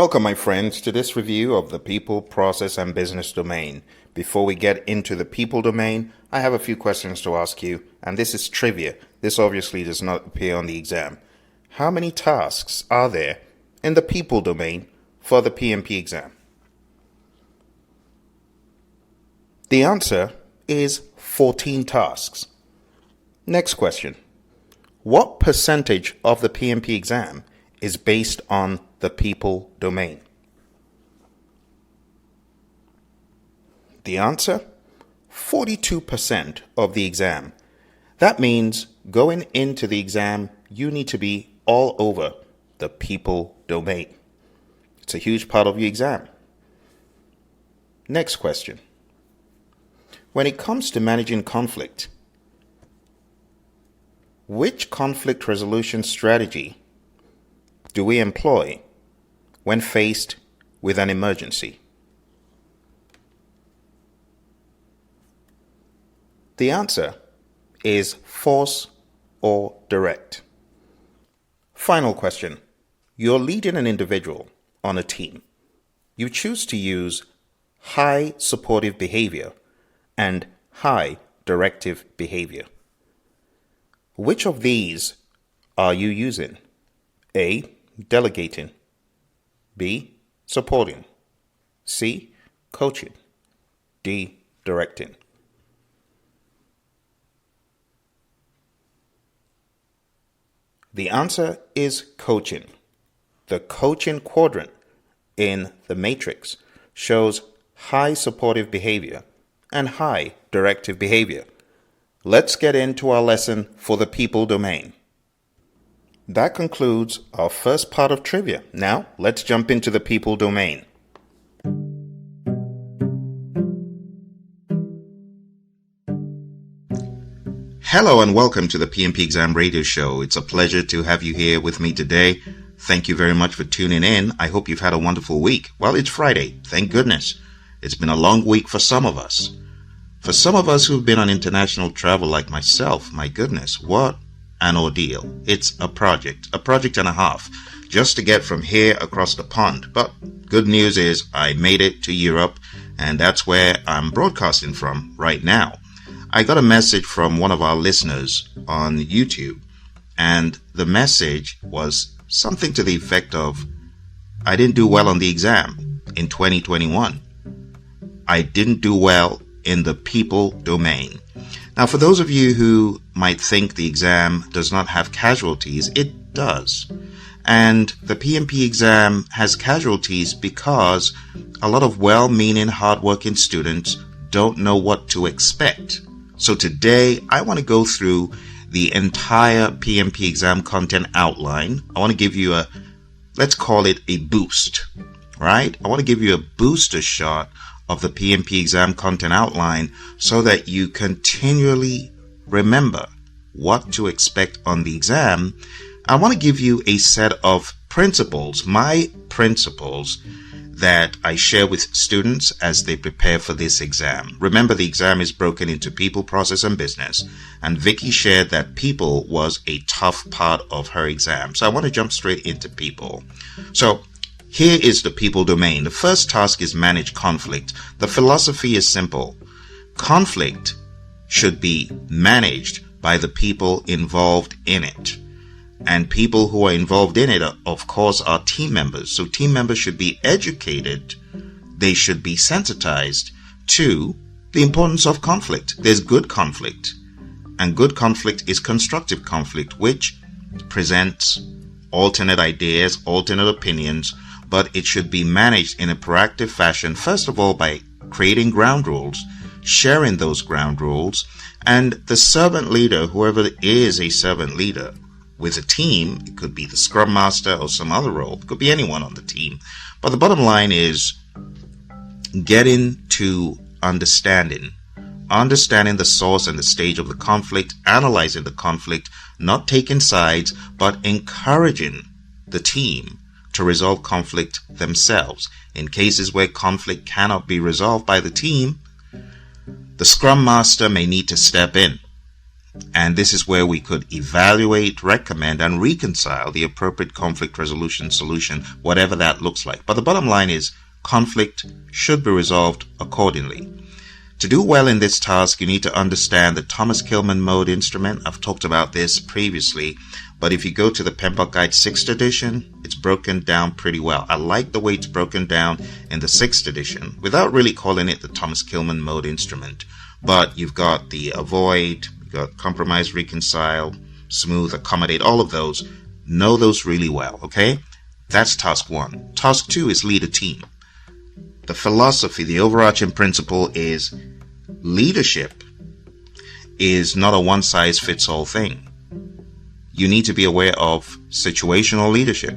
Welcome, my friends, to this review of the people, process, and business domain. Before we get into the people domain, I have a few questions to ask you, and this is trivia. This obviously does not appear on the exam. How many tasks are there in the people domain for the PMP exam? The answer is 14 tasks. Next question. What percentage of the PMP exam is based on the people domain? The answer, 42% of the exam. That means going into the exam, you need to be all over the people domain. It's a huge part of your exam. Next question. When it comes to managing conflict, which conflict resolution strategy do we employ when faced with an emergency? The answer is force or direct. Final question. You're leading an individual on a team. You choose to use high supportive behavior and high directive behavior. Which of these are you using? A. Delegating. B. Supporting. C. Coaching. D. Directing. The answer is coaching. The coaching quadrant in the matrix shows high supportive behavior and high directive behavior. Let's get into our lesson for the people domain. That concludes our first part of trivia. Now, let's jump into the people domain. Hello and welcome to the PMP Exam Radio Show. It's a pleasure to have you here with me today. Thank you very much for tuning in. I hope you've had a wonderful week. Well, it's Friday. Thank goodness. It's been a long week for some of us. For some of us who've been on international travel like myself, my goodness, what an ordeal. It's a project and a half, just to get from here across the pond. But good news is I made it to Europe, and that's where I'm broadcasting from right now. I got a message from one of our listeners on YouTube, and the message was something to the effect of, I didn't do well on the exam in 2021. I didn't do well in the people domain. Now, for those of you who might think the exam does not have casualties, it does. And the PMP exam has casualties because a lot of well-meaning, hardworking students don't know what to expect. So today, I want to go through the entire PMP exam content outline. I want to give you let's call it a boost, right? I want to give you a booster shot of the PMP exam content outline so that you continually remember what to expect on the exam. I want to give you a set of principles, my principles that I share with students as they prepare for this exam. Remember, the exam is broken into people, process, and business. And Vicky shared that people was a tough part of her exam. So I want to jump straight into people. So here is the people domain. The first task is manage conflict. The philosophy is simple. Conflict should be managed by the people involved in it. And people who are involved in it, of course, are team members. So team members should be educated. They should be sensitized to the importance of conflict. There's good conflict. And good conflict is constructive conflict, which presents alternate ideas, alternate opinions, but it should be managed in a proactive fashion, first of all, by creating ground rules, sharing those ground rules, and the servant leader, whoever is a servant leader with a team, it could be the scrum master or some other role, it could be anyone on the team. But the bottom line is getting to understanding the source and the stage of the conflict, analyzing the conflict, not taking sides, but encouraging the team to resolve conflict themselves. In cases where conflict cannot be resolved by the team, the scrum master may need to step in And this is where we could evaluate, recommend, and reconcile the appropriate conflict resolution solution, whatever that looks like. But the bottom line is conflict should be resolved accordingly. To do well in this task, you need to understand the Thomas Kilmann mode instrument. I've talked about this previously, but if you go to the PMP Guide 6th edition, it's broken down pretty well. I like the way it's broken down in the 6th edition without really calling it the Thomas Kilmann mode instrument. But you've got the avoid, you've got compromise, reconcile, smooth, accommodate, all of those. Know those really well, okay? That's task 1. Task 2 is lead a team. The philosophy, the overarching principle is leadership is not a one-size-fits-all thing. You need to be aware of situational leadership.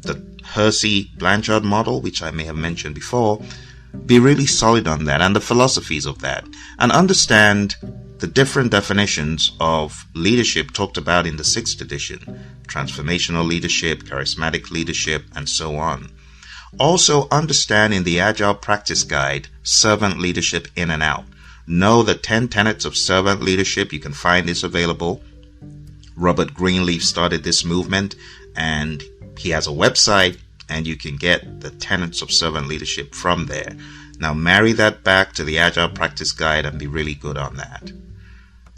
The Hersey-Blanchard model, which I may have mentioned before, be really solid on that and the philosophies of that, and understand the different definitions of leadership talked about in the 6th edition, transformational leadership, charismatic leadership, and so on. Also understand in the Agile Practice Guide, servant leadership in and out. Know the 10 tenets of servant leadership. You can find this available. Robert Greenleaf started this movement, and he has a website, and you can get the tenets of servant leadership from there. Now marry that back to the Agile Practice Guide and be really good on that.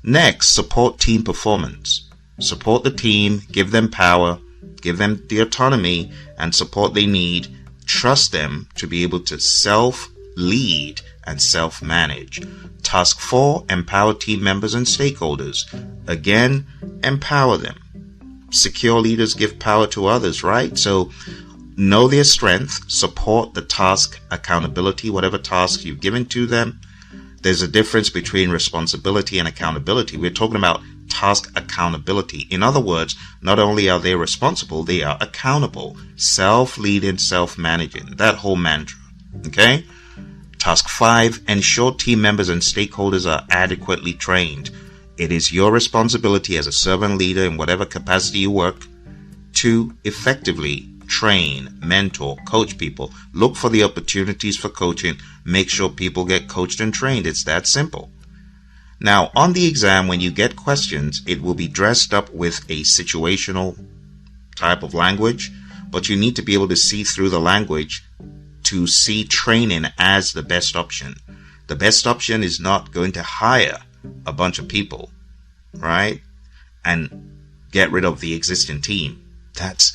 Next, support team performance. Support the team, give them power, give them the autonomy and support they need. Trust them to be able to self-lead and self-manage. Task 4, empower team members and stakeholders. Again, empower them. Secure leaders give power to others, right? So know their strength, support the task accountability, whatever task you've given to them. There's a difference between responsibility and accountability. We're talking about task accountability. In other words, not only are they responsible, they are accountable. Self-leading, self-managing. That whole mantra. Okay? Task 5, ensure team members and stakeholders are adequately trained. It is your responsibility as a servant leader in whatever capacity you work to effectively train, mentor, coach people. Look for the opportunities for coaching. Make sure people get coached and trained. It's that simple. Now, on the exam, when you get questions, it will be dressed up with a situational type of language, but you need to be able to see through the language to see training as the best option. The best option is not going to hire a bunch of people, right? And get rid of the existing team. That's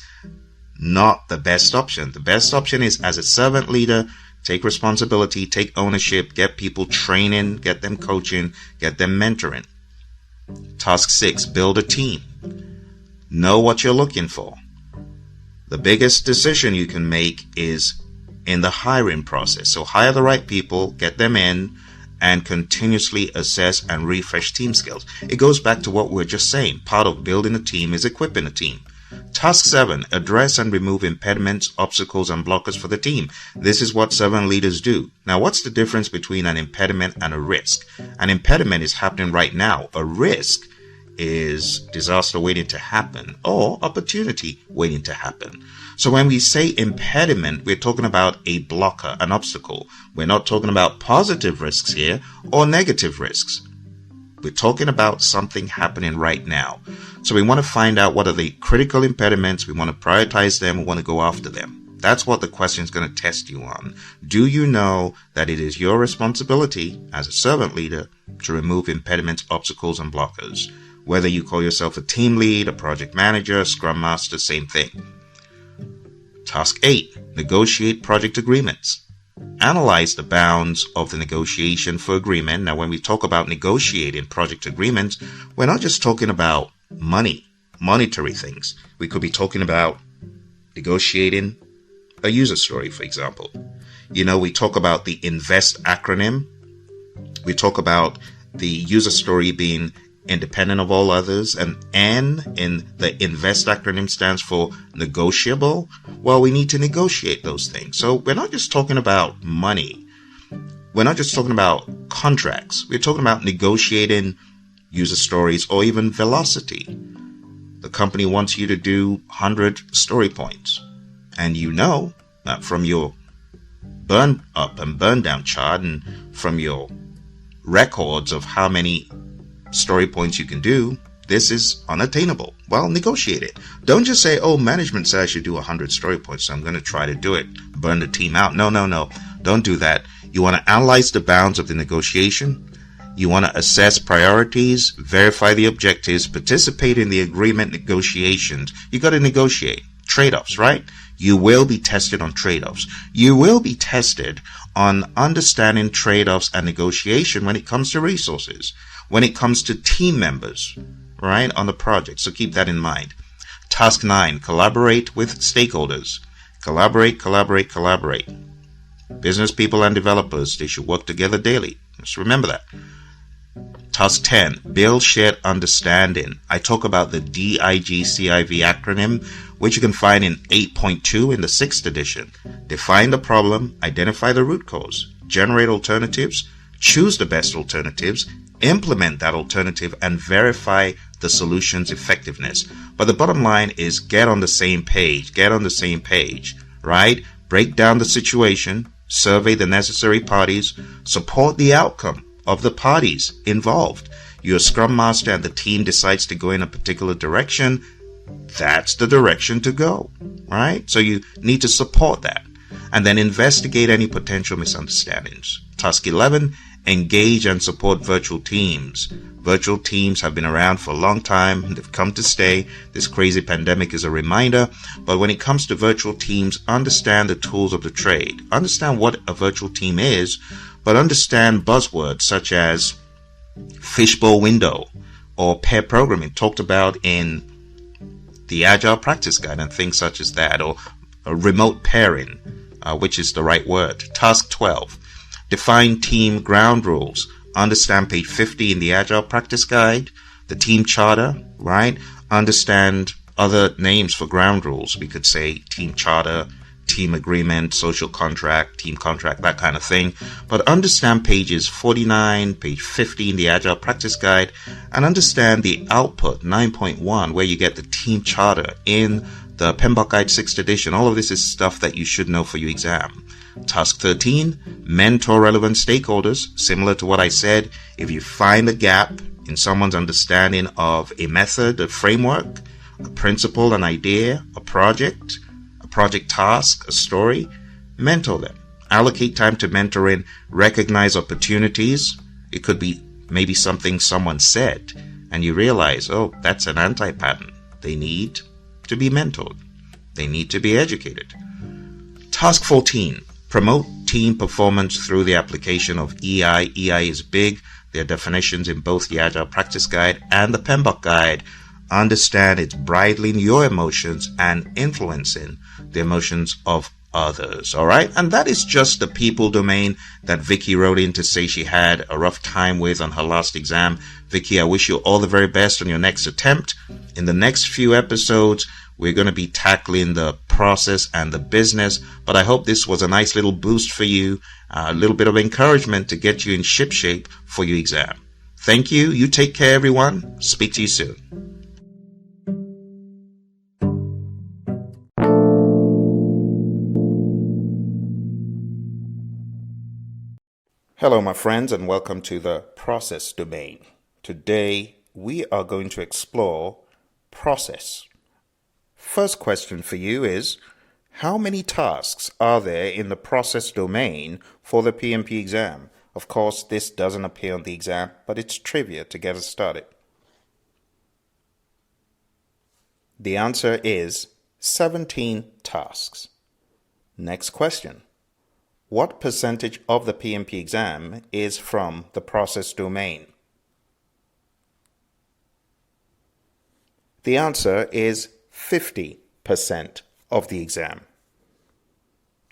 not the best option. The best option is, as a servant leader, take responsibility, take ownership, get people training, get them coaching, get them mentoring. Task 6, build a team. Know what you're looking for. The biggest decision you can make is in the hiring process. So hire the right people, get them in, and continuously assess and refresh team skills. It goes back to what we were just saying. Part of building a team is equipping a team. Task 7, address and remove impediments, obstacles, and blockers for the team. This is what servant leaders do. Now, what's the difference between an impediment and a risk? An impediment is happening right now. A risk is disaster waiting to happen or opportunity waiting to happen. So when we say impediment, we're talking about a blocker, an obstacle. We're not talking about positive risks here or negative risks. We're talking about something happening right now. So we want to find out what are the critical impediments. We want to prioritize them. We want to go after them. That's what the question is going to test you on. Do you know that it is your responsibility as a servant leader to remove impediments, obstacles, and blockers? Whether you call yourself a team lead, a project manager, scrum master, same thing. Task 8, negotiate project agreements. Analyze the bounds of the negotiation for agreement. Now, when we talk about negotiating project agreements, we're not just talking about money, monetary things. We could be talking about negotiating a user story, for example. You know, we talk about the INVEST acronym. We talk about the user story being independent of all others, and N in the INVEST acronym stands for negotiable. Well, we need to negotiate those things. So we're not just talking about money. We're not just talking about contracts. We're talking about negotiating user stories or even velocity. The company wants you to do 100 story points. And you know that from your burn up and burn down chart and from your records of how many story points you can do. This is unattainable. Well, negotiate it. Don't just say, oh, management said I should do 100 story points, so I'm going to try to do it. Burn the team out. No. Don't do that. You want to analyze the bounds of the negotiation. You want to assess priorities, verify the objectives, participate in the agreement negotiations. You got to negotiate. Trade-offs, right? You will be tested on trade-offs. You will be tested on understanding trade-offs and negotiation when it comes to resources, when it comes to team members, right, on the project. So keep that in mind. Task 9, collaborate with stakeholders. Collaborate. Business people and developers, they should work together daily. Just remember that. Task 10, build shared understanding. I talk about the DIGCIV acronym, which you can find in 8.2 in the 6th edition. Define the problem, identify the root cause, generate alternatives, choose the best alternatives, implement that alternative, and verify the solution's effectiveness. But the bottom line is get on the same page, right? Break down the situation, survey the necessary parties, support the outcome of the parties involved. Your scrum master and the team decides to go in a particular direction. That's the direction to go, right? So you need to support that and then investigate any potential misunderstandings. Task 11, engage and support virtual teams. Virtual teams have been around for a long time. They've come to stay. This crazy pandemic is a reminder. But when it comes to virtual teams, understand the tools of the trade. Understand what a virtual team is, but understand buzzwords such as fishbowl window or pair programming talked about in the Agile practice guide and things such as that, or remote pairing, which is the right word. Task 12, define team ground rules. Understand page 50 in the Agile practice guide, the team charter, right? Understand other names for ground rules. We could say team charter, team agreement, social contract, team contract, that kind of thing. But understand pages 49, page 50 in the Agile practice guide, and understand the output 9.1, where you get the team charter in the PMP Guide 6th edition. All of this is stuff that you should know for your exam. Task 13, mentor relevant stakeholders. Similar to what I said, if you find a gap in someone's understanding of a method, a framework, a principle, an idea, a project task, a story, mentor them. Allocate time to mentoring, recognize opportunities. It could be maybe something someone said and you realize, oh, that's an anti-pattern. They need to be mentored. They need to be educated. Task 14, promote team performance through the application of EI. EI is big. There are definitions in both the Agile Practice Guide and the PMP Guide. Understand it's bridling your emotions and influencing the emotions of others. All right. And that is just the people domain that Vicky wrote in to say she had a rough time with on her last exam. Vicky, I wish you all the very best on your next attempt. In the next few episodes, we're going to be tackling the process and the business, but I hope this was a nice little boost for you, a little bit of encouragement to get you in shipshape for your exam. Thank you. You take care, everyone. Speak to you soon. Hello, my friends, and welcome to the process domain. Today, we are going to explore process. First question for you is, how many tasks are there in the process domain for the PMP exam? Of course, this doesn't appear on the exam, but it's trivia to get us started. The answer is 17 tasks. Next question. What percentage of the PMP exam is from the process domain? The answer is 50% of the exam.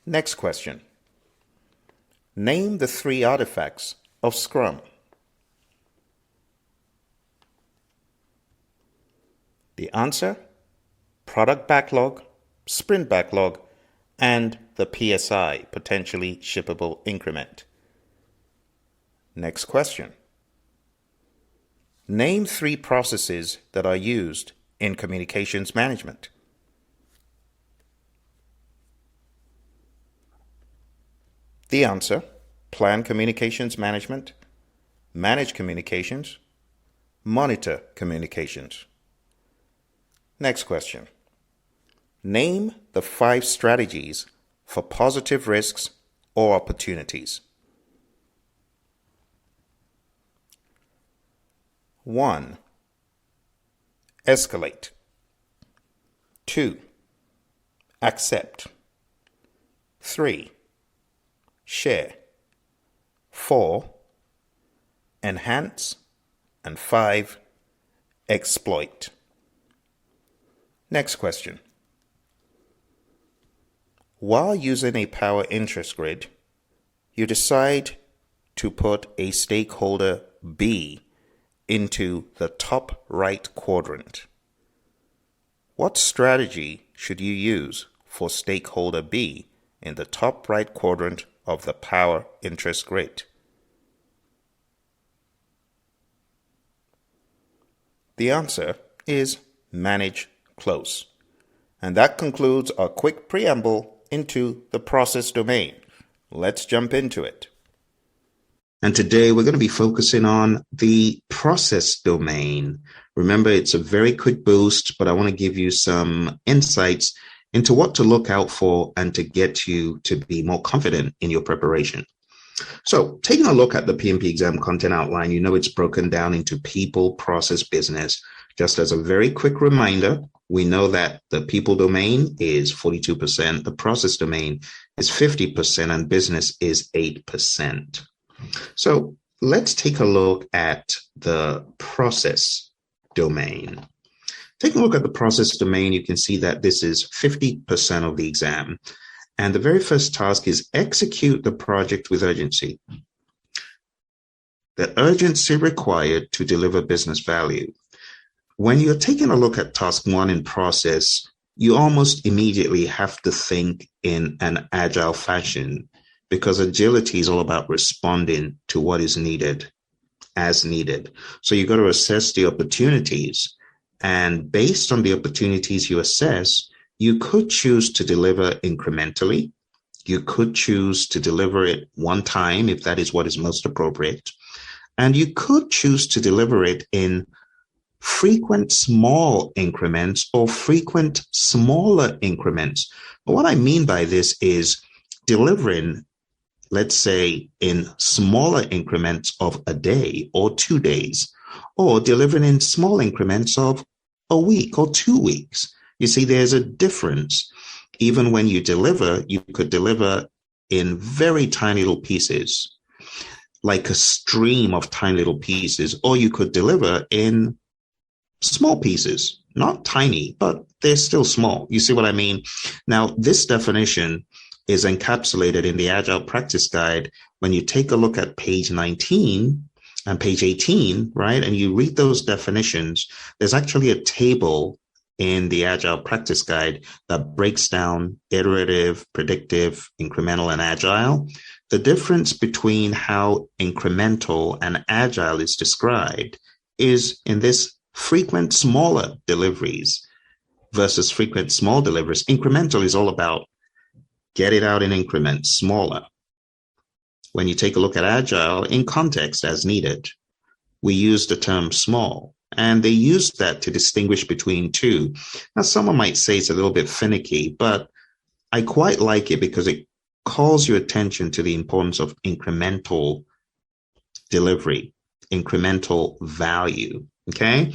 Next question. Name the 3 artifacts of Scrum. The answer? Product backlog, sprint backlog, and the PSI, potentially shippable increment. Next question. Name 3 processes that are used in communications management. The answer: plan communications management, manage communications, Monitor communications. Next question. Name the 5 strategies for positive risks or opportunities. 1. Escalate. 2. Accept. 3. Share. 4. Enhance. And 5. Exploit. Next question. While using a power interest grid, you decide to put a stakeholder B into the top right quadrant. What strategy should you use for stakeholder B in the top right quadrant of the power interest grid? The answer is manage close. And that concludes our quick preamble into the process domain. Let's jump into it. And today we're going to be focusing on the process domain. Remember, it's a very quick boost, but I want to give you some insights into what to look out for and to get you to be more confident in your preparation. So taking a look at the PMP exam content outline, you know it's broken down into people, process, business. Just as a very quick reminder, we know that the people domain is 42%, the process domain is 50%, and business is 8%. So let's take a look at the process domain. Taking a look at the process domain, you can see that this is 50% of the exam. And the very first task is execute the project with urgency. The urgency required to deliver business value. When you're taking a look at task 1 in process, you almost immediately have to think in an agile fashion, because agility is all about responding to what is needed as needed. So you got to assess the opportunities, and based on the opportunities you assess, you could choose to deliver incrementally. You could choose to deliver it one time if that is what is most appropriate. And you could choose to deliver it in frequent small increments or frequent smaller increments. But what I mean by this is delivering, let's say, in smaller increments of a day or 2 days, or delivering in small increments of a week or 2 weeks. You see, there's a difference. Even when you deliver, you could deliver in very tiny little pieces, like a stream of tiny little pieces, or you could deliver in small pieces, not tiny, but they're still small. You see what I mean? Now, this definition is encapsulated in the Agile Practice Guide. When you take a look at page 19 and page 18, right, and you read those definitions, there's actually a table in the Agile Practice Guide that breaks down iterative, predictive, incremental, and agile. The difference between how incremental and agile is described is in this frequent smaller deliveries versus frequent small deliveries. Incremental is all about get it out in increments, smaller. When you take a look at agile in context as needed, we use the term small. And they use that to distinguish between two. Now, someone might say it's a little bit finicky, but I quite like it because it calls your attention to the importance of incremental delivery, incremental value. Okay.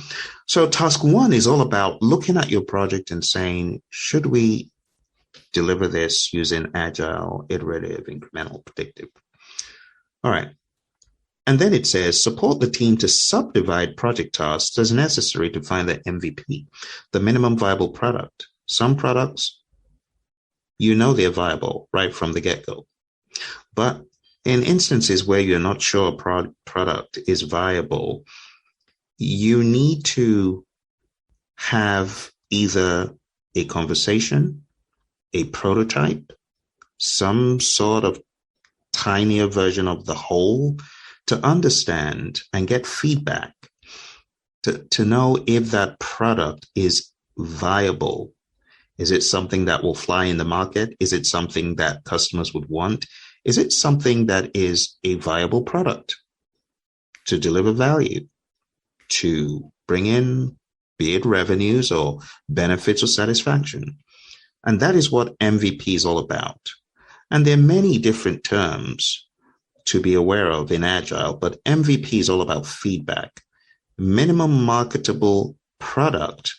So task 1 is all about looking at your project and saying, should we deliver this using agile, iterative, incremental, predictive? All right. And then it says, support the team to subdivide project tasks as necessary to find the MVP, the minimum viable product. Some products, you know they're viable right from the get-go. But in instances where you're not sure a product is viable, you need to have either a conversation, a prototype, some sort of tinier version of the whole, to understand and get feedback, to know if that product is viable. Is it something that will fly in the market? Is it something that customers would want? Is it something that is a viable product to deliver value? to bring in, be it revenues or benefits or satisfaction. And that is what MVP is all about. And there are many different terms to be aware of in Agile, but MVP is all about feedback. Minimum marketable product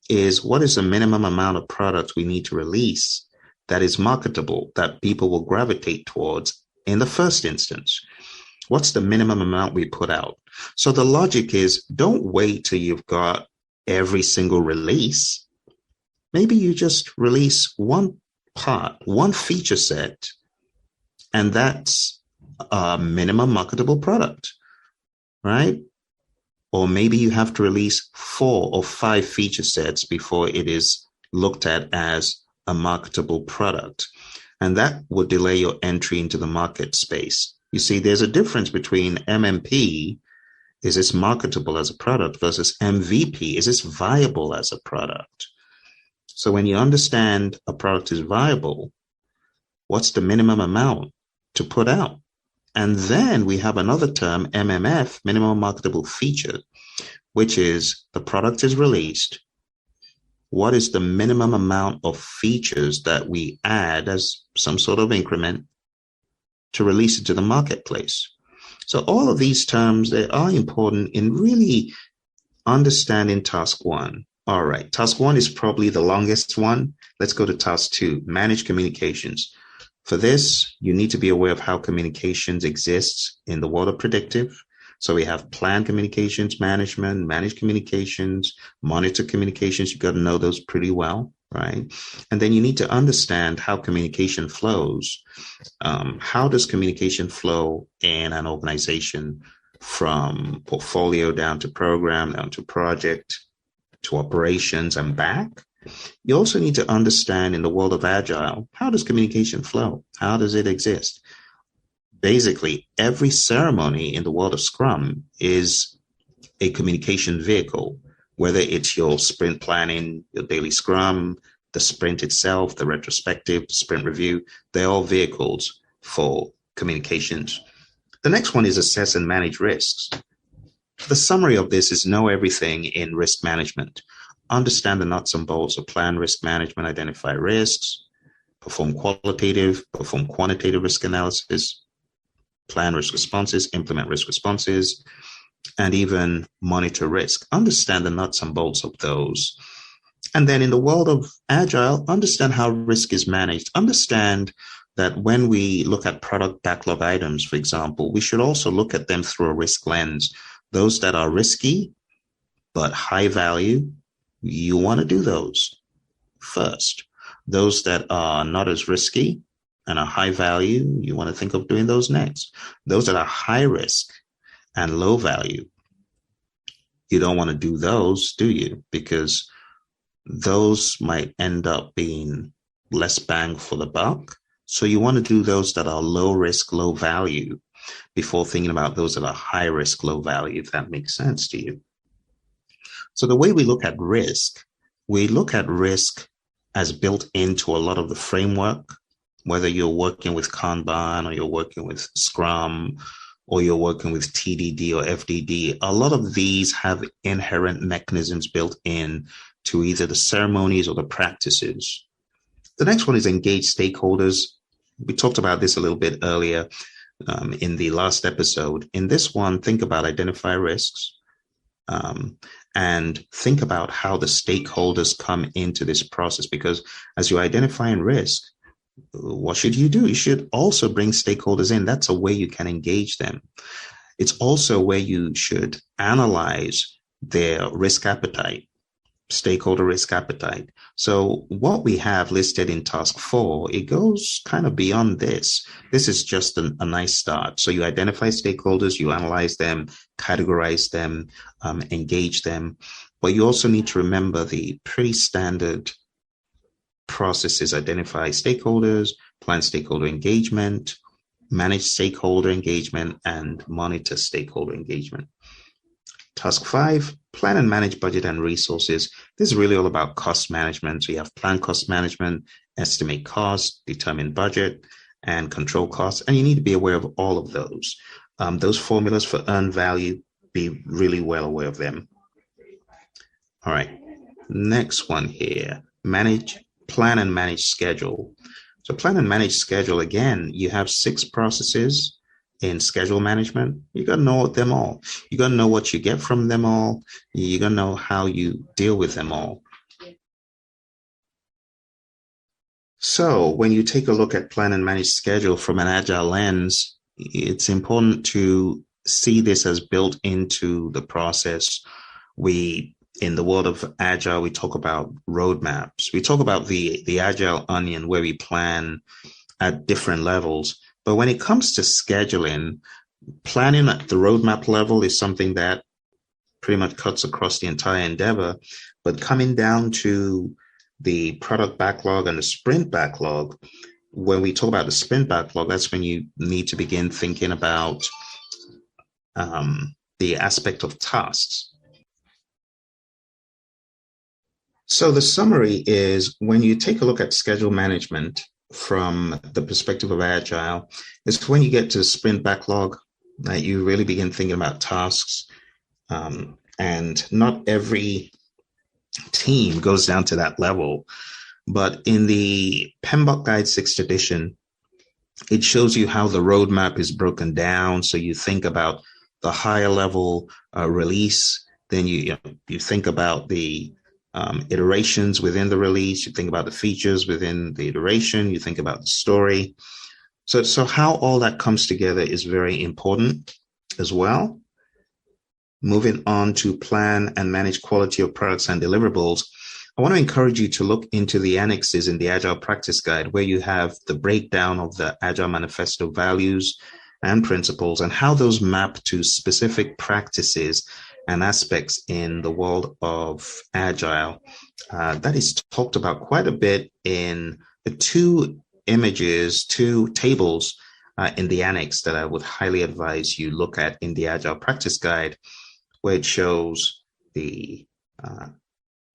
is what is the minimum amount of product we need to release that is marketable, that people will gravitate towards in the first instance. What's the minimum amount we put out? So the logic is, don't wait till you've got every single release. Maybe you just release one part, one feature set, and that's a minimum marketable product, right? Or maybe you have to release 4 or 5 feature sets before it is looked at as a marketable product. And that would delay your entry into the market space. You see, there's a difference between MMP, is this marketable as a product, versus MVP, is this viable as a product? So when you understand a product is viable, what's the minimum amount to put out? And then we have another term, MMF, minimum marketable feature, which is the product is released. What is the minimum amount of features that we add as some sort of increment to release it to the marketplace? So all of these terms, they are important in really understanding task 1. All right, task 1 is probably the longest one. Let's go to task 2, manage communications. For this, you need to be aware of how communications exists in the world of predictive. So we have plan communications management, manage communications, monitor communications. You've got to know those pretty well, right? And then you need to understand how communication flows. How does communication flow in an organization from portfolio down to program, down to project, to operations and back? You also need to understand in the world of Agile, how does communication flow? How does it exist? Basically, every ceremony in the world of Scrum is a communication vehicle, whether it's your sprint planning, your daily Scrum, the sprint itself, the retrospective, the sprint review, they're all vehicles for communications. The next one is assess and manage risks. The summary of this is know everything in risk management. Understand the nuts and bolts of plan risk management, identify risks, perform qualitative, perform quantitative risk analysis, plan risk responses, implement risk responses, and even monitor risk. Understand the nuts and bolts of those. And then in the world of Agile, understand how risk is managed. Understand that when we look at product backlog items, for example, we should also look at them through a risk lens. Those that are risky but high value, you want to do those first. Those that are not as risky and are high value, you want to think of doing those next. Those that are high risk and low value, you don't want to do those, do you? Because those might end up being less bang for the buck. So you want to do those that are low risk, low value before thinking about those that are high risk, low value, if that makes sense to you. So the way we look at risk as built into a lot of the framework, whether you're working with Kanban or you're working with Scrum or you're working with TDD or FDD. A lot of these have inherent mechanisms built in to either the ceremonies or the practices. The next one is engage stakeholders. We talked about this a little bit earlier in the last episode. In this one, think about identify risks. And think about how the stakeholders come into this process, because as you're identifying risk, what should you do? You should also bring stakeholders in. That's a way you can engage them. It's also where you should analyze their risk appetite, stakeholder risk appetite. So what we have listed in task 4, it goes kind of beyond this. This is just a nice start. So you identify stakeholders, you analyze them, categorize them, engage them. But you also need to remember the pretty standard processes: identify stakeholders, plan stakeholder engagement, manage stakeholder engagement, and monitor stakeholder engagement. Task 5, plan and manage budget and resources. This is really all about cost management. So you have plan cost management, estimate cost, determine budget, and control costs. And you need to be aware of all of those. Those formulas for earned value, be really well aware of them. All right, next one here, plan and manage schedule. So plan and manage schedule, again, you have 6 processes in schedule management. You got to know them all. You got to know what you get from them all. You got to know how you deal with them all. So when you take a look at plan and manage schedule from an agile lens, it's important to see this as built into the process. In the world of agile, we talk about roadmaps. We talk about the agile onion, where we plan at different levels. But when it comes to scheduling, planning at the roadmap level is something that pretty much cuts across the entire endeavor. But coming down to the product backlog and the sprint backlog, when we talk about the sprint backlog, that's when you need to begin thinking about the aspect of tasks. So the summary is, when you take a look at schedule management from the perspective of Agile, it's when you get to sprint backlog that you really begin thinking about tasks. And not every team goes down to that level. But in the PMBOK Guide 6th edition, it shows you how the roadmap is broken down. So you think about the higher level release, then you think about the iterations within the release, you think about the features within the iteration, you think about the story. So how all that comes together is very important as well. Moving on to plan and manage quality of products and deliverables, I want to encourage you to look into the annexes in the Agile Practice Guide, where you have the breakdown of the Agile Manifesto values and principles and how those map to specific practices and aspects in the world of Agile. That is talked about quite a bit in the 2 tables in the annex that I would highly advise you look at in the Agile Practice Guide, where it shows the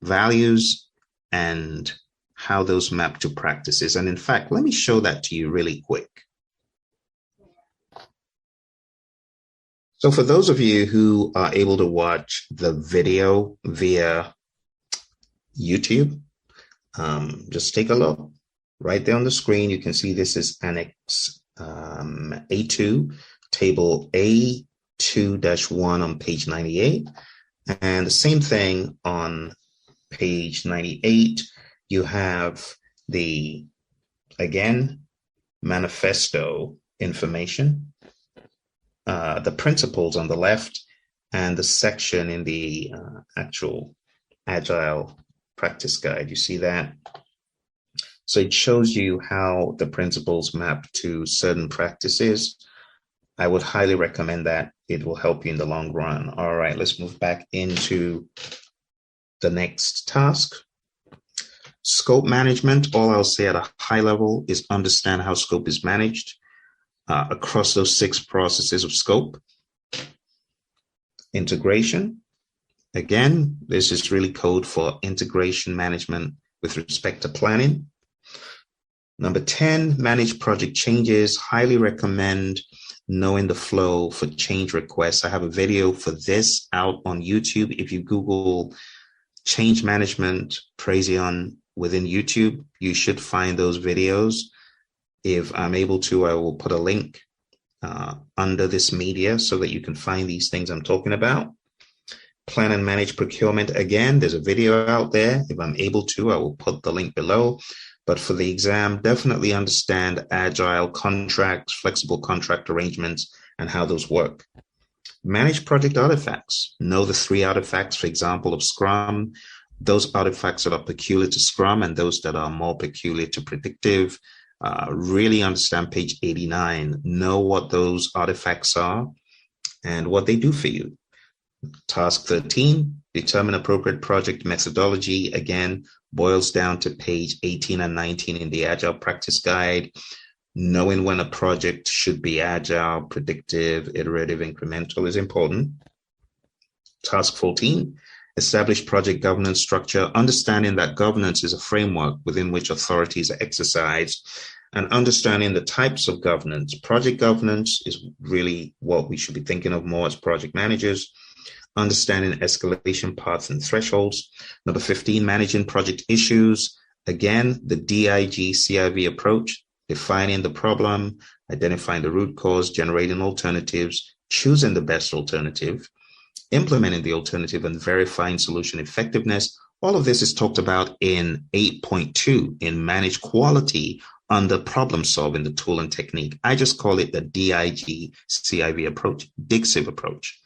values and how those map to practices. And in fact, let me show that to you really quick. So for those of you who are able to watch the video via YouTube, just take a look. Right there on the screen, you can see this is Annex A2, Table A2-1 on page 98. And the same thing on page 98, you have the, again, manifesto information, the principles on the left, and the section in the actual Agile Practice Guide. You see that? So it shows you how the principles map to certain practices. I would highly recommend that. It will help you in the long run. All right, let's move back into the next task. Scope management. All I'll say at a high level is understand how scope is managed across those 6 processes of scope. Integration. Again, this is really code for integration management with respect to planning. Number 10, manage project changes. Highly recommend knowing the flow for change requests. I have a video for this out on YouTube. If you Google change management Praizion within YouTube, you should find those videos. If I'm able to, I will put a link under this media so that you can find these things I'm talking about. Plan and manage procurement. Again, there's a video out there. If I'm able to, I will put the link below. But for the exam, definitely understand Agile contracts, flexible contract arrangements, and how those work. Manage project artifacts. Know the 3 artifacts, for example, of Scrum, those artifacts that are peculiar to Scrum and those that are more peculiar to predictive. Really understand page 89. Know what those artifacts are and what they do for you. Task 13, determine appropriate project methodology. Again, boils down to page 18 and 19 in the Agile Practice Guide. Knowing when a project should be agile, predictive, iterative, incremental is important. Task 14, establish project governance structure. Understanding that governance is a framework within which authorities are exercised, and understanding the types of governance. Project governance is really what we should be thinking of more as project managers. understanding escalation paths and thresholds. Number 15, managing project issues. Again, the DIG-CIV approach, defining the problem, identifying the root cause, generating alternatives, choosing the best alternative, implementing the alternative, and verifying solution effectiveness. All of this is talked about in 8.2 in Manage Quality under problem solving, the tool and technique. I just call it the DIG-CIV approach, DIGSIV approach.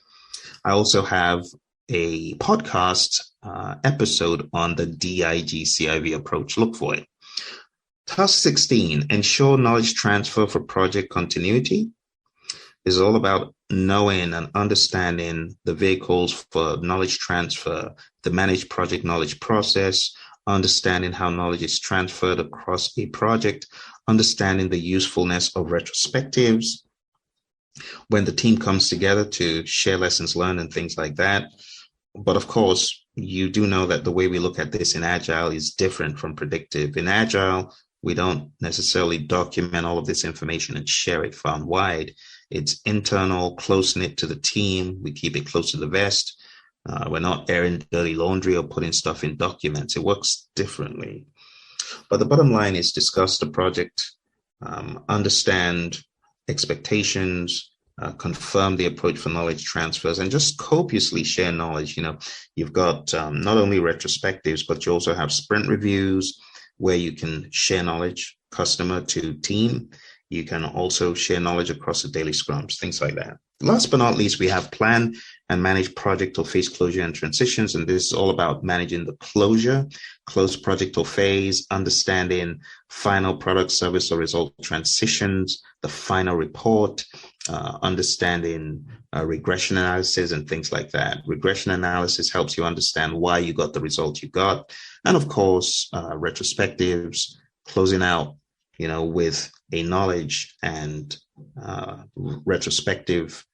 I also have a podcast episode on the DIG-CIV approach. Look for it. Task 16, ensure knowledge transfer for project continuity, is all about knowing and understanding the vehicles for knowledge transfer, the managed project knowledge process, understanding how knowledge is transferred across a project, understanding the usefulness of retrospectives, when the team comes together to share lessons learned and things like that. But of course, you do know that the way we look at this in Agile is different from predictive. In Agile, we don't necessarily document all of this information and share it far and wide. It's internal, close-knit to the team. We keep it close to the vest. We're not airing dirty laundry or putting stuff in documents. It works differently. But the bottom line is discuss the project, understand expectations, confirm the approach for knowledge transfers, and just copiously share knowledge. You've got not only retrospectives, but you also have sprint reviews where you can share knowledge, customer to team. You can also share knowledge across the daily scrums, things like that. Last but not least, we have plan and manage project or phase closure and transitions. And this is all about managing the closure, close project or phase, understanding final product, service, or result transitions, the final report, understanding regression analysis and things like that. Regression analysis helps you understand why you got the result you got. And of course, retrospectives, closing out, with a knowledge and retrospective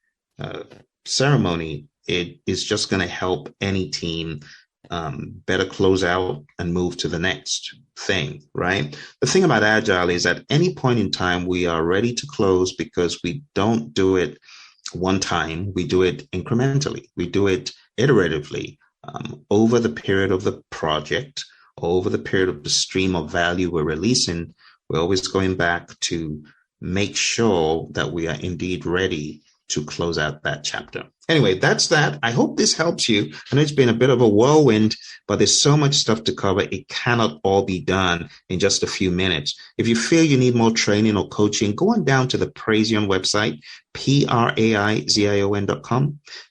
ceremony. It is just going to help any team better close out and move to the next thing, right? The thing about Agile is at any point in time, we are ready to close because we don't do it one time. We do it incrementally. We do it iteratively over the period of the project, over the period of the stream of value we're releasing. We're always going back to make sure that we are indeed ready to close out that chapter. Anyway, that's that. I hope this helps you. I know it's been a bit of a whirlwind, but there's so much stuff to cover. It cannot all be done in just a few minutes. If you feel you need more training or coaching, go on down to the Praizion website, praizion.com.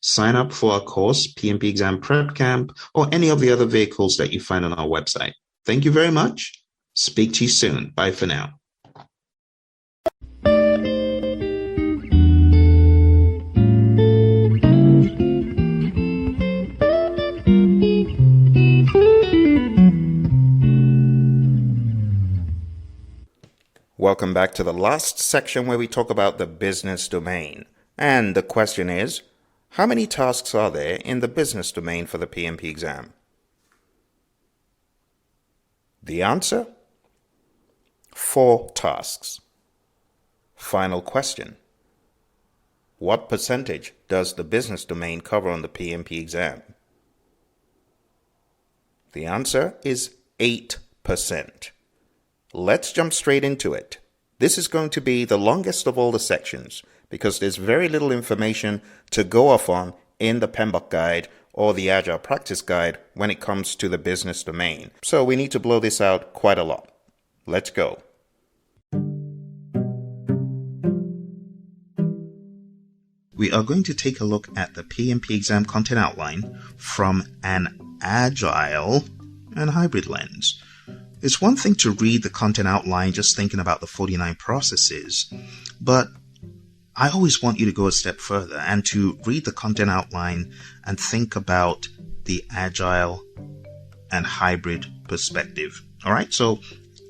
Sign up for our course, PMP Exam Prep Camp, or any of the other vehicles that you find on our website. Thank you very much. Speak to you soon. Bye for now. Welcome back to the last section where we talk about the business domain. And the question is, how many tasks are there in the business domain for the PMP exam? The answer? 4 tasks. Final question. What percentage does the business domain cover on the PMP exam? The answer is 8%. Let's jump straight into it. This is going to be the longest of all the sections because there's very little information to go off on in the PMBOK guide or the Agile practice guide when it comes to the business domain. So we need to blow this out quite a lot. Let's go. We are going to take a look at the PMP exam content outline from an Agile and hybrid lens. It's one thing to read the content outline just thinking about the 49 processes, but I always want you to go a step further and to read the content outline and think about the Agile and hybrid perspective. All right, so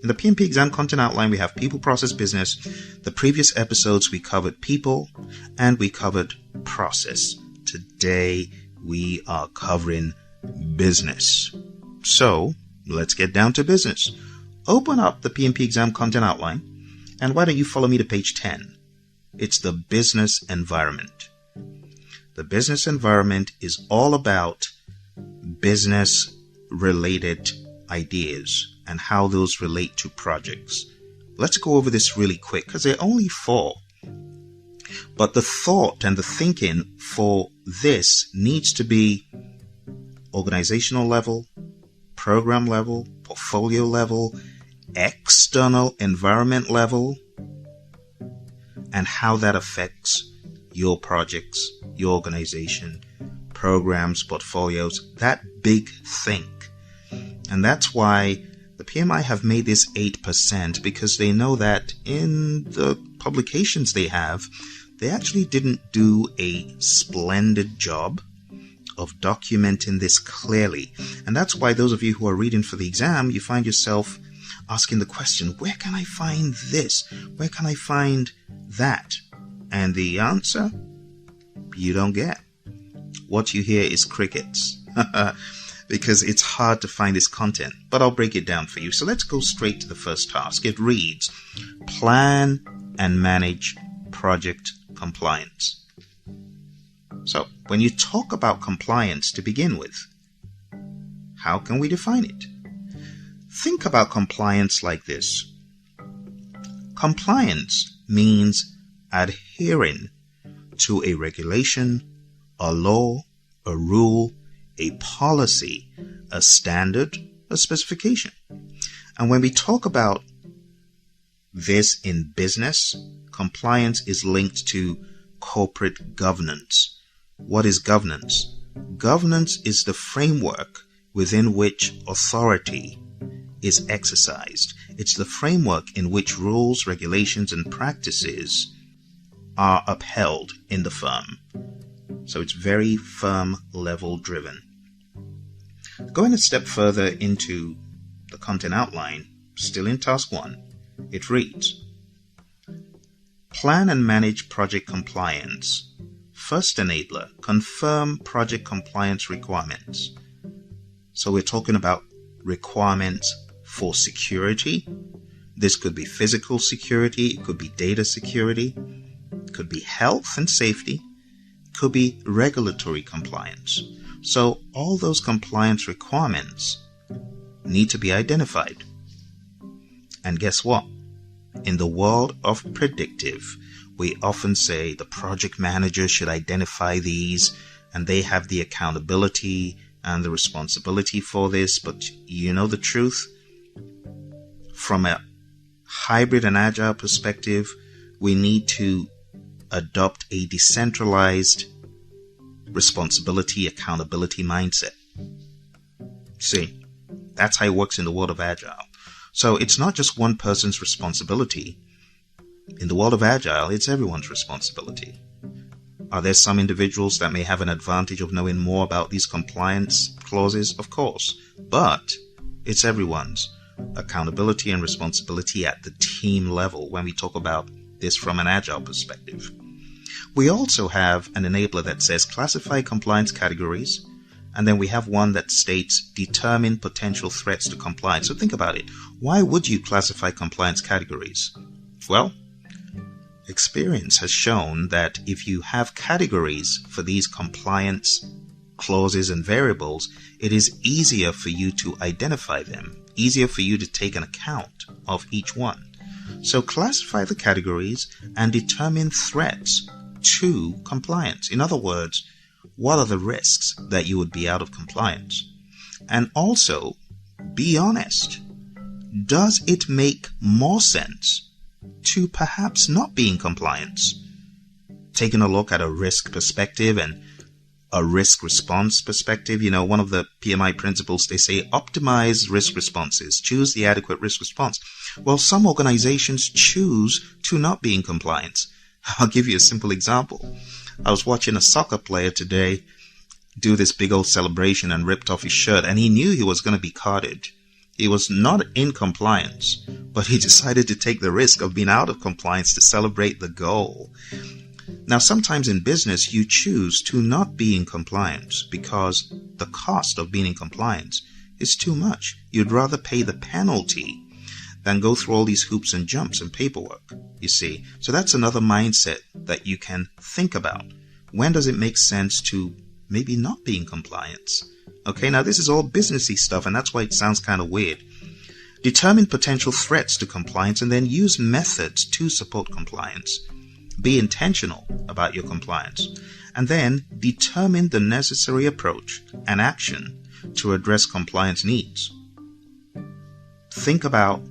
in the PMP exam content outline, we have people, process, business. The previous episodes, we covered people and we covered process. Today, we are covering business. So let's get down to business. Open up the PMP exam content outline, and why don't you follow me to page 10? It's the business environment. The business environment is all about business related ideas and how those relate to projects. Let's go over this really quick because they're only 4. But the thought and the thinking for this needs to be organizational level, program level, portfolio level, external environment level, and how that affects your projects, your organization, programs, portfolios, that big think. And that's why the PMI have made this 8%, because they know that in the publications they have, they actually didn't do a splendid job of documenting this clearly. And that's why those of you who are reading for the exam, you find yourself asking the question, where can I find this? Where can I find that? And the answer, you don't get. What you hear is crickets. Because it's hard to find this content, but I'll break it down for you. So let's go straight to the first task. It reads, plan and manage project compliance. So when you talk about compliance to begin with, how can we define it? Think about compliance like this. Compliance means adhering to a regulation, a law, a rule, a policy, a standard, a specification. And when we talk about this in business, compliance is linked to corporate governance. What is governance? Governance is the framework within which authority is exercised. It's the framework in which rules, regulations, and practices are upheld in the firm. So it's very firm level driven. Going a step further into the content outline, still in task 1, it reads, plan and manage project compliance. First enabler, confirm project compliance requirements. So we're talking about requirements for security. This could be physical security, it could be data security, it could be health and safety, it could be regulatory compliance. So all those compliance requirements need to be identified. And guess what? In the world of predictive, we often say the project manager should identify these, and they have the accountability and the responsibility for this. But you know the truth? From a hybrid and agile perspective, we need to adopt a decentralized responsibility, accountability mindset. See, that's how it works in the world of Agile. So it's not just one person's responsibility. In the world of Agile, it's everyone's responsibility. Are there some individuals that may have an advantage of knowing more about these compliance clauses? Of course. But it's everyone's accountability and responsibility at the team level when we talk about this from an Agile perspective. We also have an enabler that says classify compliance categories, and then we have one that states determine potential threats to compliance. So think about it. Why would you classify compliance categories? Well, experience has shown that if you have categories for these compliance clauses and variables, it is easier for you to identify them, easier for you to take an account of each one. So classify the categories and determine threats to compliance. In other words, what are the risks that you would be out of compliance? And also, be honest. Does it make more sense to perhaps not be in compliance? Taking a look at a risk perspective and a risk response perspective, one of the PMI principles, they say optimize risk responses, choose the adequate risk response. Well, some organizations choose to not be in compliance. I'll give you a simple example. I was watching a soccer player today do this big old celebration and ripped off his shirt, and he knew he was going to be carded. He was not in compliance, but he decided to take the risk of being out of compliance to celebrate the goal. Now, sometimes in business, you choose to not be in compliance because the cost of being in compliance is too much. You'd rather pay the penalty than go through all these hoops and jumps and paperwork, you see. So that's another mindset that you can think about When does it make sense to maybe not be in compliance? Okay, now this is all businessy stuff, and that's why it sounds kind of weird. Determine potential threats to compliance and then use methods to support compliance. Be intentional about your compliance, and then determine the necessary approach and action to address compliance needs. Think about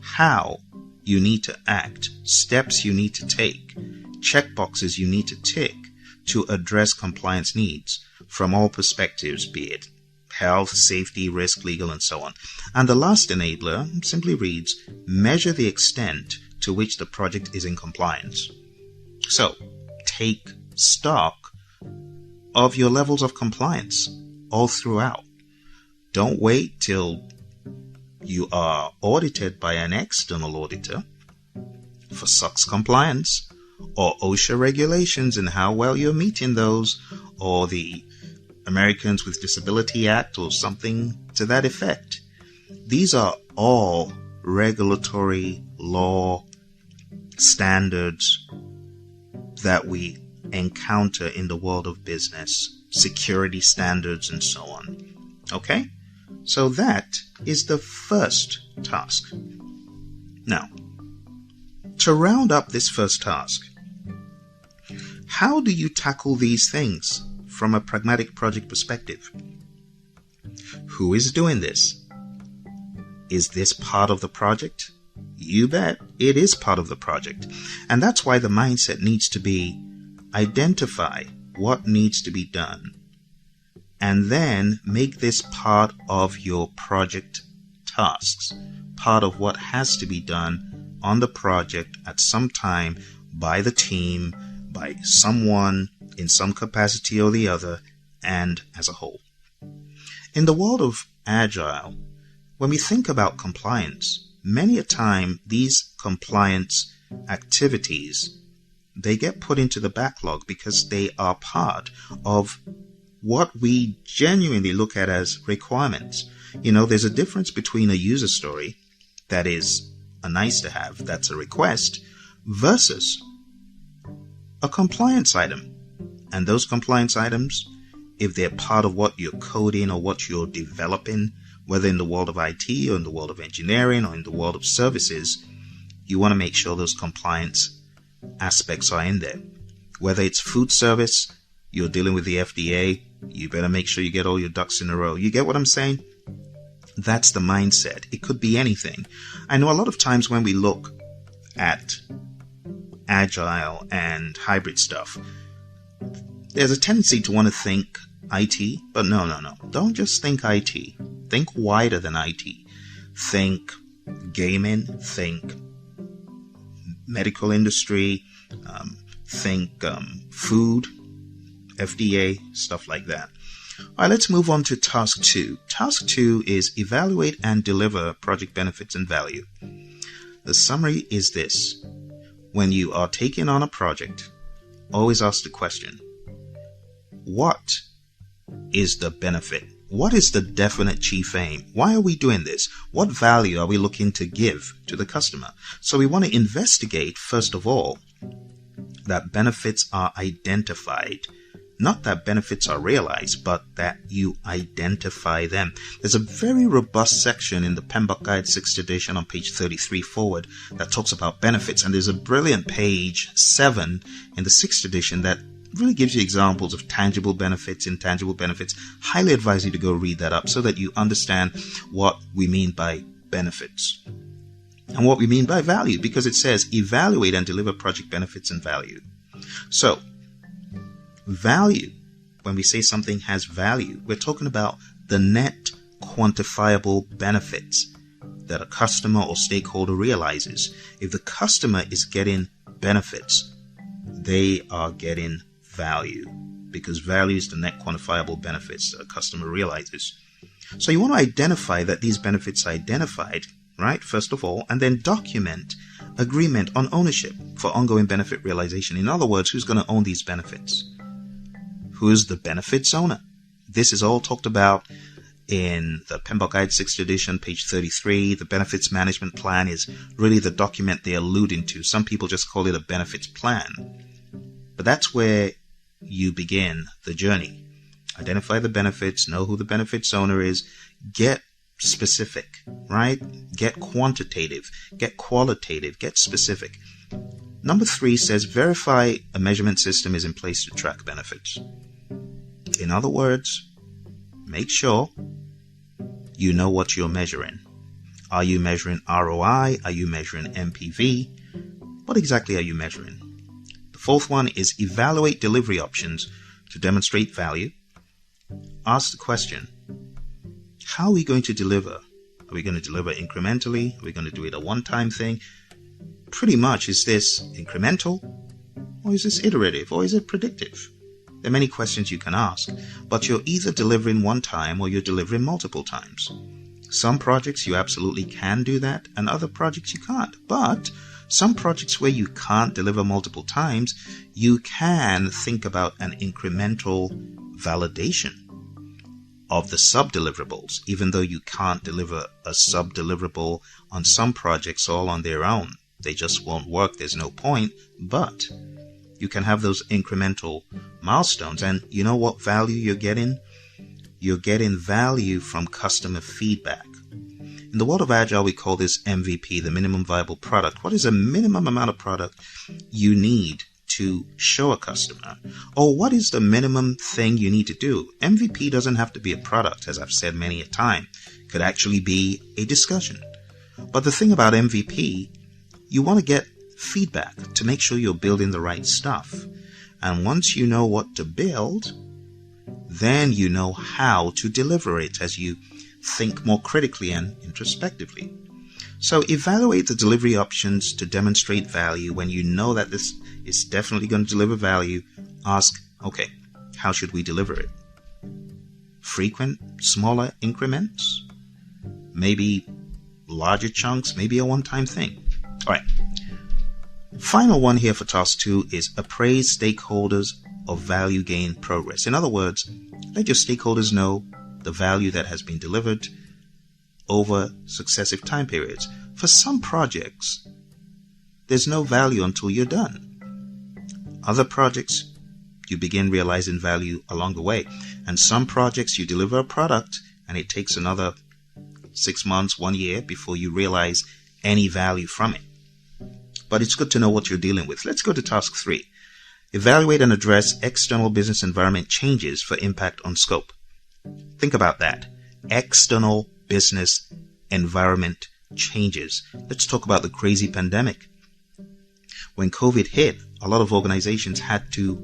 how you need to act, steps you need to take, checkboxes you need to tick to address compliance needs from all perspectives, be it health, safety, risk, legal, and so on. And the last enabler simply reads, measure the extent to which the project is in compliance. So, take stock of your levels of compliance all throughout. Don't wait till you are audited by an external auditor for SOX compliance or OSHA regulations and how well you're meeting those, or the Americans with Disability Act or something to that effect. These are all regulatory law standards that we encounter in the world of business, security standards and so on. Okay? So that is the first task. Now, to round up this first task, how do you tackle these things from a pragmatic project perspective? Who is doing this? Is this part of the project? You bet it is part of the project. And that's why the mindset needs to be identify what needs to be done, and then make this part of your project tasks, part of what has to be done on the project at some time by the team, by someone in some capacity or the other, and as a whole. In the world of Agile, when we think about compliance, many a time these compliance activities, they get put into the backlog because they are part of what we genuinely look at as requirements. You know, there's a difference between a user story that is a nice to have, that's a request, versus a compliance item. And those compliance items, if they're part of what you're coding or what you're developing, whether in the world of IT or in the world of engineering or in the world of services, you want to make sure those compliance aspects are in there. Whether it's food service, you're dealing with the FDA, you better make sure you get all your ducks in a row. You get what I'm saying? That's the mindset. It could be anything. I know a lot of times when we look at Agile and hybrid stuff, there's a tendency to want to think IT, but no. Don't just think IT. Think wider than IT. Think gaming, think medical industry, think food, FDA, stuff like that. All right, let's move on to task 2. Task 2 is evaluate and deliver project benefits and value. The summary is this. When you are taking on a project, always ask the question, what is the benefit? What is the definite chief aim? Why are we doing this? What value are we looking to give to the customer? So we want to investigate, first of all, that benefits are identified. Not that benefits are realized, but that you identify them. There's a very robust section in the PMP Guide 6th edition on page 33 forward that talks about benefits. And there's a brilliant page 7 in the 6th edition that really gives you examples of tangible benefits, intangible benefits. Highly advise you to go read that up so that you understand what we mean by benefits and what we mean by value, because it says evaluate and deliver project benefits and value. So, value, when we say something has value, we're talking about the net quantifiable benefits that a customer or stakeholder realizes. If the customer is getting benefits, they are getting value, because value is the net quantifiable benefits that a customer realizes. So you want to identify that these benefits are identified, right, first of all, and then document agreement on ownership for ongoing benefit realization. In other words, who's going to own these benefits? Who is the benefits owner? This is all talked about in the PMP Guide 6th edition, page 33. The benefits management plan is really the document they're alluding to. Some people just call it a benefits plan. But that's where you begin the journey. Identify the benefits, know who the benefits owner is, get specific, right? Get quantitative, get qualitative, get specific. Number 3 says verify a measurement system is in place to track benefits. In other words, make sure you know what you're measuring. Are you measuring ROI? Are you measuring MPV? What exactly are you measuring? The 4th one is evaluate delivery options to demonstrate value. Ask the question, how are we going to deliver? Are we going to deliver incrementally? Are we going to do it a one-time thing? Pretty much, is this incremental? Or is this iterative? Or is it predictive? There are many questions you can ask, but you're either delivering one time or you're delivering multiple times. Some projects you absolutely can do that, and other projects you can't. But some projects where you can't deliver multiple times, you can think about an incremental validation of the sub-deliverables, even though you can't deliver a sub-deliverable on some projects all on their own. They just won't work. There's no point. But you can have those incremental milestones. And you know what value you're getting? You're getting value from customer feedback. In the world of Agile, we call this MVP, the minimum viable product. What is a minimum amount of product you need to show a customer? Or what is the minimum thing you need to do? MVP doesn't have to be a product, as I've said many a time. It could actually be a discussion. But the thing about MVP, you want to get feedback to make sure you're building the right stuff. And once you know what to build, then you know how to deliver it as you think more critically and introspectively. So evaluate the delivery options to demonstrate value. When you know that this is definitely going to deliver value, ask, okay, how should we deliver it? Frequent, smaller increments? Maybe larger chunks? Maybe a one-time thing? All right. Final one here for task 2 is appraise stakeholders of value gain progress. In other words, let your stakeholders know the value that has been delivered over successive time periods. For some projects, there's no value until you're done. Other projects, you begin realizing value along the way. And some projects, you deliver a product and it takes another 6 months, 1 year before you realize any value from it. But it's good to know what you're dealing with. Let's go to task 3. Evaluate and address external business environment changes for impact on scope. Think about that. External business environment changes. Let's talk about the crazy pandemic. When COVID hit, a lot of organizations had to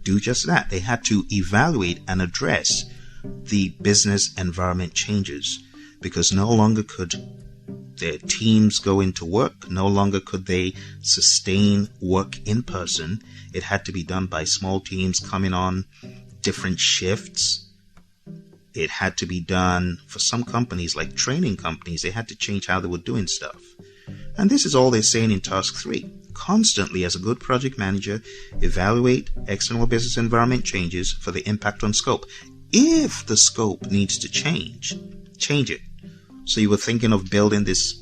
do just that. They had to evaluate and address the business environment changes because no longer could their teams go into work. No longer could they sustain work in person. It had to be done by small teams coming on different shifts. It had to be done for some companies, like training companies. They had to change how they were doing stuff. And this is all they're saying in task 3. Constantly, as a good project manager, evaluate external business environment changes for the impact on scope. If the scope needs to change it. So you were thinking of building this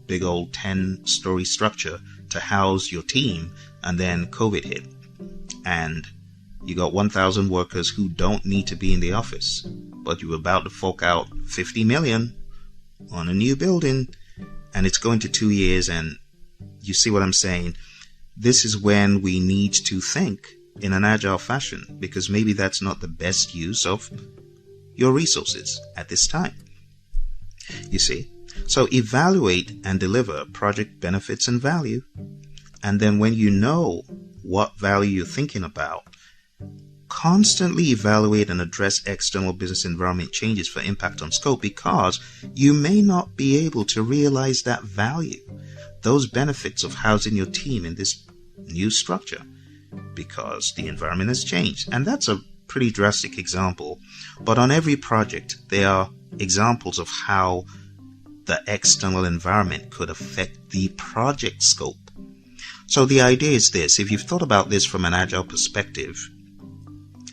big old 10-story structure to house your team, and then COVID hit. And you got 1,000 workers who don't need to be in the office, but you were about to fork out $50 million on a new building, and it's going to 2 years, and you see what I'm saying? This is when we need to think in an agile fashion, because maybe that's not the best use of your resources at this time. You see? So evaluate and deliver project benefits and value. And then when you know what value you're thinking about, constantly evaluate and address external business environment changes for impact on scope, because you may not be able to realize that value, those benefits of housing your team in this new structure, because the environment has changed. And that's a pretty drastic example. But on every project, there are examples of how the external environment could affect the project scope. So the idea is this: if you've thought about this from an agile perspective,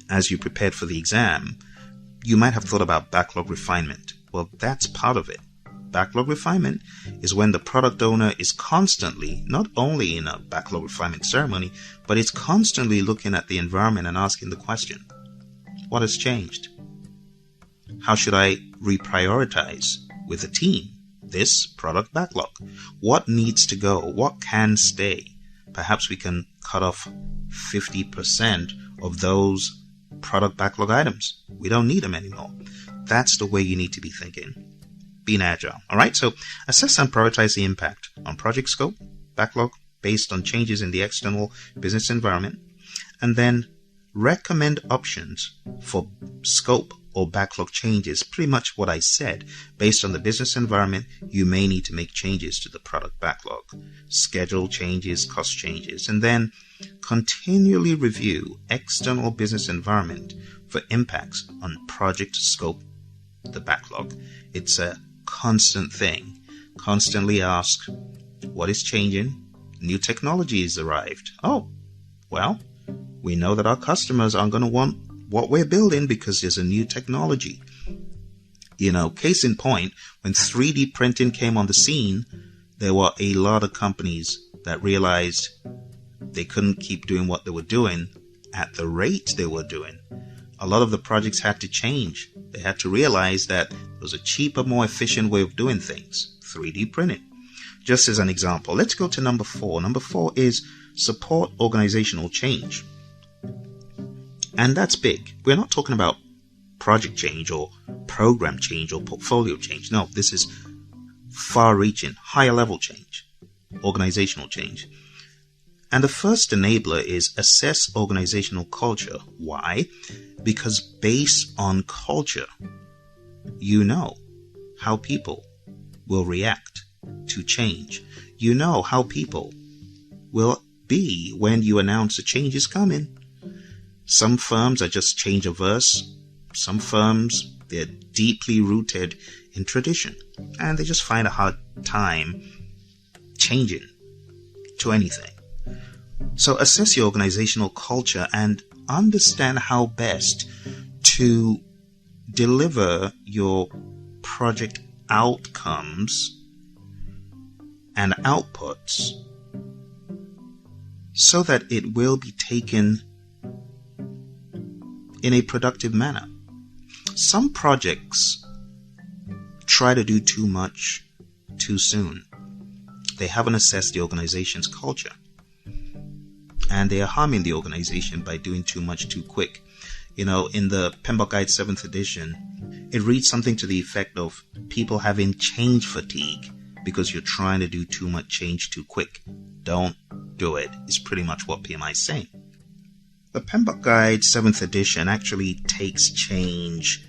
as you prepared for the exam, you might have thought about backlog refinement. Well, that's part of it. Backlog refinement is when the product owner is constantly, not only in a backlog refinement ceremony, but it's constantly looking at the environment and asking the question, what has changed? How should I reprioritize with the team this product backlog? What needs to go? What can stay? Perhaps we can cut off 50% of those product backlog items. We don't need them anymore. That's the way you need to be thinking. Being agile. All right. So assess and prioritize the impact on project scope, backlog based on changes in the external business environment, and then recommend options for scope or backlog changes. Pretty much what I said. Based on the business environment, you may need to make changes to the product backlog, schedule changes, cost changes, and then continually review external business environment for impacts on project scope, the backlog. It's a constant thing. Constantly ask, what is changing? New technology has arrived. Oh, well, we know that our customers aren't going to want what we're building because there's a new technology. Case in point, when 3D printing came on the scene, there were a lot of companies that realized they couldn't keep doing what they were doing at the rate they were doing. A lot of the projects had to change. They had to realize that there was a cheaper, more efficient way of doing things, 3D printing. Just as an example, let's go to number 4. Number 4 is support organizational change. And that's big. We're not talking about project change or program change or portfolio change. No, this is far-reaching, higher level change, organizational change. And the first enabler is assess organizational culture. Why? Because based on culture, you know how people will react to change. You know how people will be when you announce a change is coming. Some firms are just change averse. Some firms, they're deeply rooted in tradition, and they just find a hard time changing to anything. So assess your organizational culture and understand how best to deliver your project outcomes and outputs so that it will be taken in a productive manner. Some projects try to do too much too soon. They haven't assessed the organization's culture, and they are harming the organization by doing too much too quick. In the PMP Guide 7th edition, it reads something to the effect of people having change fatigue because you're trying to do too much change too quick. Don't do it, is pretty much what PMI is saying. The PMP Guide 7th edition actually takes change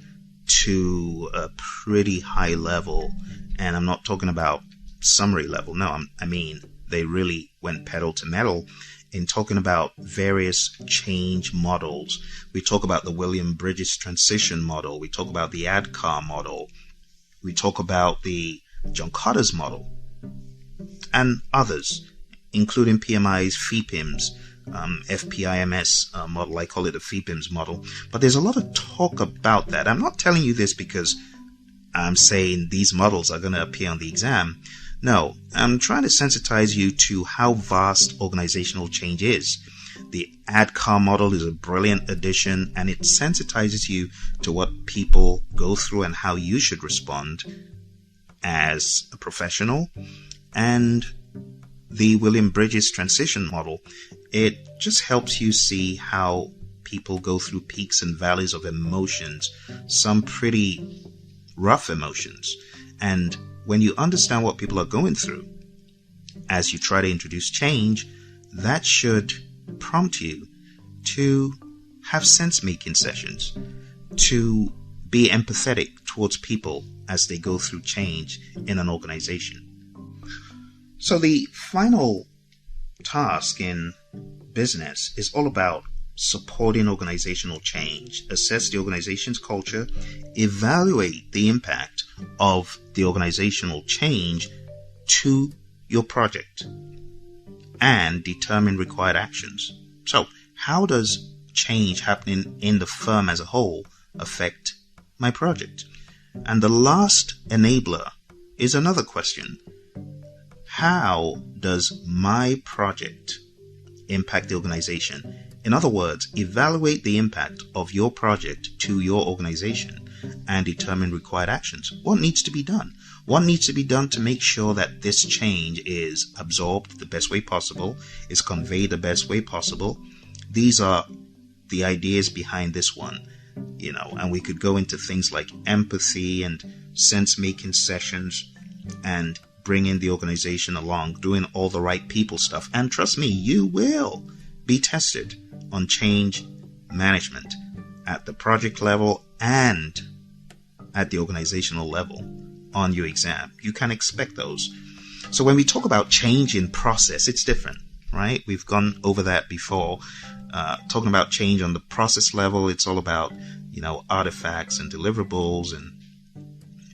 to a pretty high level, and I'm not talking about summary level. No, I mean they really went pedal to metal in talking about various change models. We talk about the William Bridges transition model. We talk about the ADKAR model. We talk about the John Cotter's model and others, including PMI's FPIMS, FPIMS model. I call it a FPIMS model. But there's a lot of talk about that. I'm not telling you this because I'm saying these models are going to appear on the exam. No, I'm trying to sensitize you to how vast organizational change is. The ADKAR model is a brilliant addition, and it sensitizes you to what people go through and how you should respond as a professional. And the William Bridges transition model, it just helps you see how people go through peaks and valleys of emotions, some pretty rough emotions. And when you understand what people are going through as you try to introduce change, that should prompt you to have sense-making sessions, to be empathetic towards people as they go through change in an organization. So the final task in business is all about supporting organizational change. Assess the organization's culture, evaluate the impact of the organizational change to your project, and determine required actions. So, how does change happening in the firm as a whole affect my project? And the last enabler is another question. How does my project impact the organization? In other words, evaluate the impact of your project to your organization and determine required actions. What needs to be done? What needs to be done to make sure that this change is absorbed the best way possible, is conveyed the best way possible? These are the ideas behind this one, and we could go into things like empathy and sense-making sessions and bringing the organization along, doing all the right people stuff. And trust me, you will be tested on change management at the project level and at the organizational level on your exam. You can expect those. So when we talk about change in process, it's different, right? We've gone over that before. Talking about change on the process level, it's all about, artifacts and deliverables and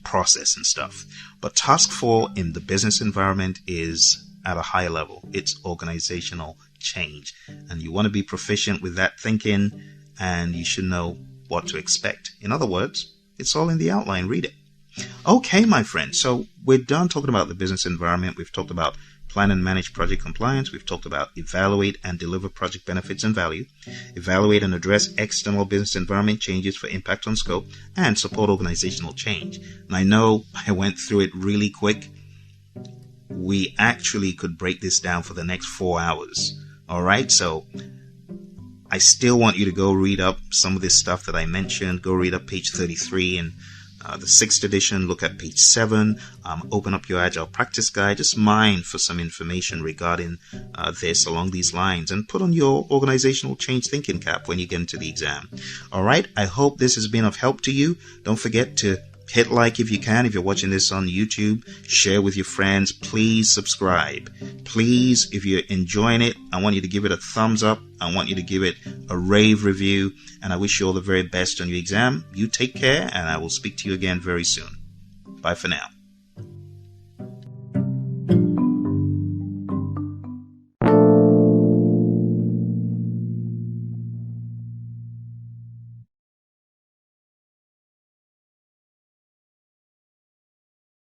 process and stuff. But task 4 in the business environment is at a higher level. It's organizational change. And you want to be proficient with that thinking, and you should know what to expect. In other words, it's all in the outline. Read it. Okay, my friends. So we're done talking about the business environment. We've talked about plan and manage project compliance. We've talked about evaluate and deliver project benefits and value, evaluate and address external business environment changes for impact on scope, and support organizational change. And I know I went through it really quick. We actually could break this down for the next 4 hours. All right. So I still want you to go read up some of this stuff that I mentioned. Go read up page 33 and the 6th edition. Look at page 7. Open up your Agile practice guide. Just mine for some information regarding this along these lines, and put on your organizational change thinking cap when you get into the exam. All right. I hope this has been of help to you. Don't forget to hit like if you can. If you're watching this on YouTube, share with your friends. Please subscribe. Please, if you're enjoying it, I want you to give it a thumbs up. I want you to give it a rave review. And I wish you all the very best on your exam. You take care, and I will speak to you again very soon. Bye for now.